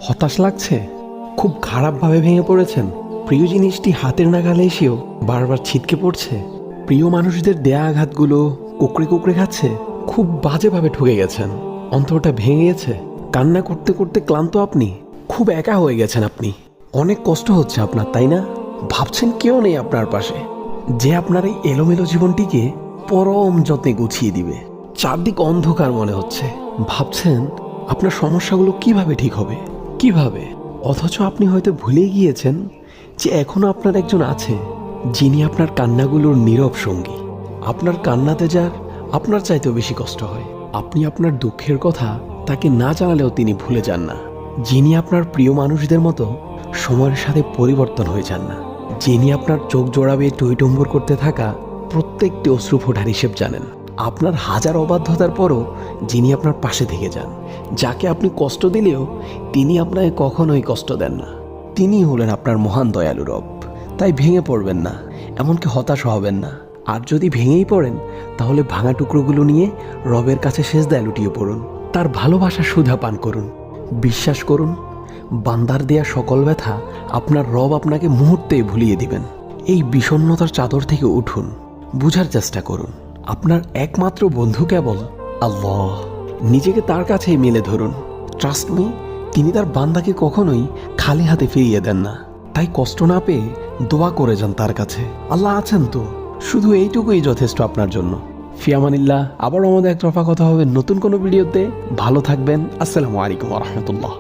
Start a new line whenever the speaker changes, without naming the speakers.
হতাশ লাগছে? খুব খারাপভাবে ভেঙে পড়েছেন? প্রিয় জিনিসটি হাতের নাগালে এসেও বারবার ছিটকে পড়ছে? প্রিয় মানুষদের দেয়া আঘাতগুলো কুকড়ে কুকড়ে খাচ্ছে? খুব বাজেভাবে ঠকে গেছেন, অন্তরটা ভেঙে গেছে, কান্না করতে করতে ক্লান্ত আপনি, খুব একা হয়ে গেছেন আপনি। অনেক কষ্ট হচ্ছে আপনার, তাই না? ভাবছেন কেউ নেই আপনার পাশে, যে আপনার এই এলোমেলো জীবনটিকে পরম যত্নে গুছিয়ে দিবে। চারদিক অন্ধকার মনে হচ্ছে, ভাবছেন আপনার সমস্যাগুলো কিভাবে ঠিক হবে, কিভাবে। অথচ আপনি হয়তো ভুলে গিয়েছেন যে এখনো আপনার একজন আছে, যিনি আপনার কান্নাগুলোর নীরব সঙ্গী। আপনার কান্নাতে যার আপনার চাইতেও বেশি কষ্ট হয়। আপনি আপনার দুঃখের কথা তাকে না জানালেও তিনি ভুলে যান না। যিনি আপনার প্রিয় মানুষদের মতো সময়ের সাথে পরিবর্তন হয়ে যান না। যিনি আপনার চোখ জোড়াবে টইটম্বর করতে থাকা প্রত্যেকটি অশ্রু ফোঁটার হিসেব জানেন। আপনার হাজার অবাধ্যতার পরও যিনি আপনার পাশে থেকে যান। যাকে আপনি কষ্ট দিলেও তিনি আপনাকে কখনোই কষ্ট দেন না। তিনিই হলেন আপনার মহান দয়ালু রব। তাই ভেঙে পড়বেন না, এমনকি হতাশ হবেন না। আর যদি ভেঙেই পড়েন, তাহলে ভাঙা টুকরোগুলো নিয়ে রবের কাছে সেজদায় লুটিয়ে পড়ুন। তার ভালোবাসা সুধা পান করুন। বিশ্বাস করুন, বান্দার দেয়া সকল ব্যথা আপনার রব আপনাকে মুহূর্তেই ভুলিয়ে দিবেন। এই বিষণ্ণতার চাদর থেকে উঠুন, বুঝার চেষ্টা করুন। আপনার একমাত্র বন্ধু কেবল আল্লাহ। নিজেকে তার কাছেই মেলে ধরুন। ট্রাস্ট মি, তিনি তার বান্দাকে কখনোই খালি হাতে ফিরিয়ে দেন না। তাই কষ্ট না পেয়ে দোয়া করে যান তার কাছে। আল্লাহ আছেন তো, শুধু এইটুকুই যথেষ্ট আপনার জন্য। ফিয়ামানিল্লাহ। আবারও আমাদের এক রফা কথা হবে নতুন কোনো ভিডিওতে। ভালো থাকবেন। আসসালামু আলাইকুম ওয়া রাহমাতুল্লাহ।